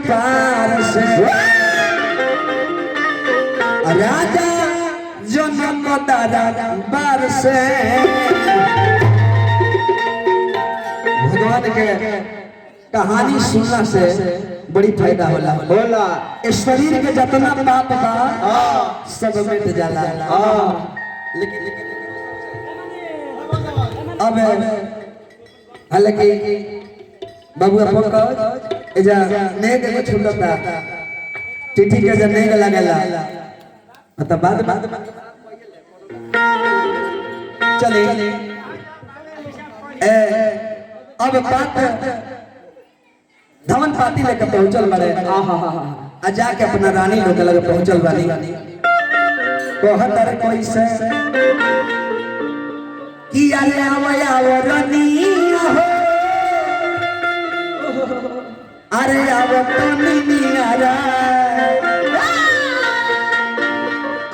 पार से राजा जनक दरबार से भगवान के कहानी सुनना से बड़ी फायदा होला होला। इस शरीर के जितना पाप बा सब मिट जाला। लेकिन अब हालांकि बाबू पंकज एजा नेग में छुटता चिट्ठी के जब नेग लागला मतलब बाद चले अब बात धवन पाती लेकर पहुंचल बड़े आ जाके अपना रानी लोग लगे पहुंचल बानी कहत रे कोई से कि अरे आवया रानी हो अरे आवतनी नियारा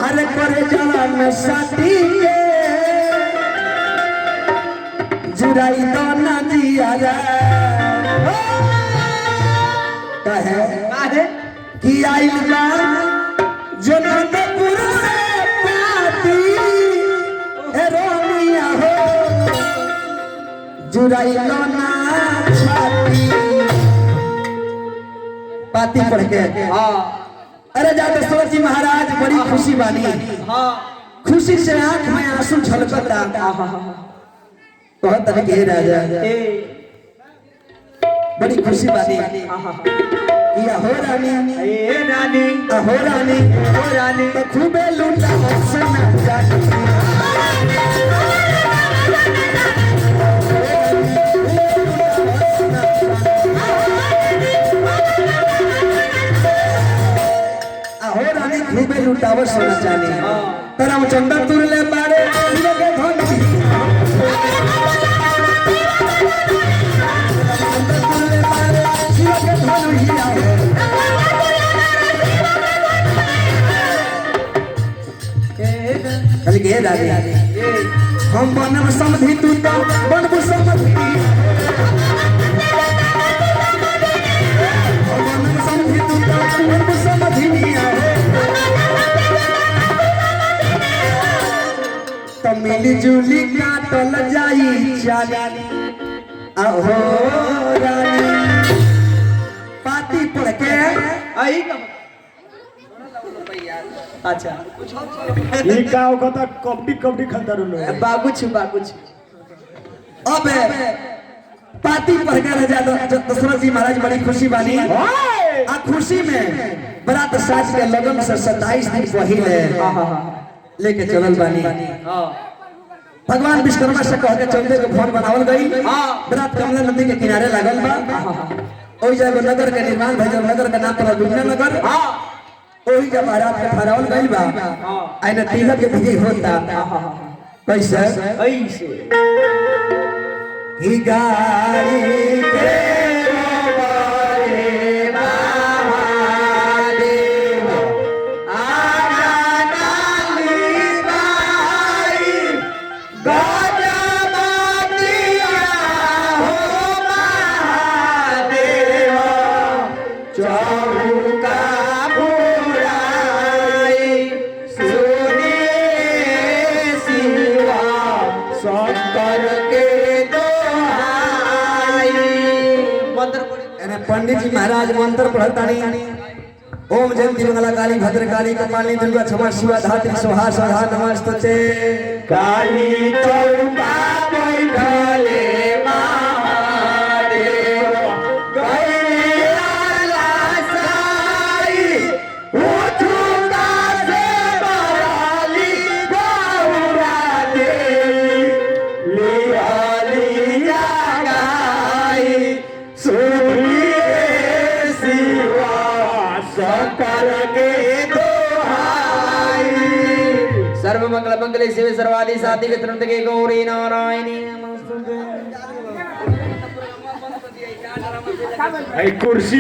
अरे करे जला में साथी के जुराई तो ना दियारा कहे कि आइल बा जनकपुर से पाती हेरोनिया हो जुराई लो ना छाती पाती पढ़ के अरे जाते सूरज जी महाराज बड़ी खुशी बानी खुशी से आंख में आंसू छलकता कहत के राजा बड़ी खुशी बानी या हो रानी ए रानी हो रानी हो रानी तो खूबे लूटा सोना जाती हो रानी खूबे लूटावर सोना चानी तेरा चंदा तुर ले बारे लगे धन के रानी हम बनम समधि तू तो बनबू समधि हम बनम समधि तू तो बनबू समधि तो मिली जुली काटल जाई चाली अहो रानी पाती पढ़ के आई अच्छा ये का होता कबड्डी कबड्डी खेलता रहलो बाबूछ अब पाती पढ़ के राजा दशरथ जी महाराज बड़ी खुशी बानी आ खुशी में बरात साज के लगन से 27 दिन पहले लेके चलल बानी भगवान विश्वकर्मा से कह के चलते के फोन बनावल गई बरात कमला नदी के किनारे लागल बा ओई जगह नगर के निर्माण भइल नगर का नाम पर विघ्न नगर ओही जब महाराज के ठहरावल गइल बा आइना तिलक के विधि होता कैसे ऐसे ही गाड़ी के रोवारे महादेव आना नाली बाई गजमतिया हो महादेव चौका पंडित जी महाराज मंत्र पढ़तानी ओम जयंती मंगला काली भद्रकाली कपालिनी दुर्गा क्षमा शिवा धात्री स्वाहा स्वाहा नमस्तुते काली तौबा बैठले महादेव गइले आलासाई उठुका से बराली गौरा देवी लिया गाई सर्व मंगल मंगले शिव सर्वादि साधि के तुरंत के गौरी नारायणी नमस्तुते कुर्सी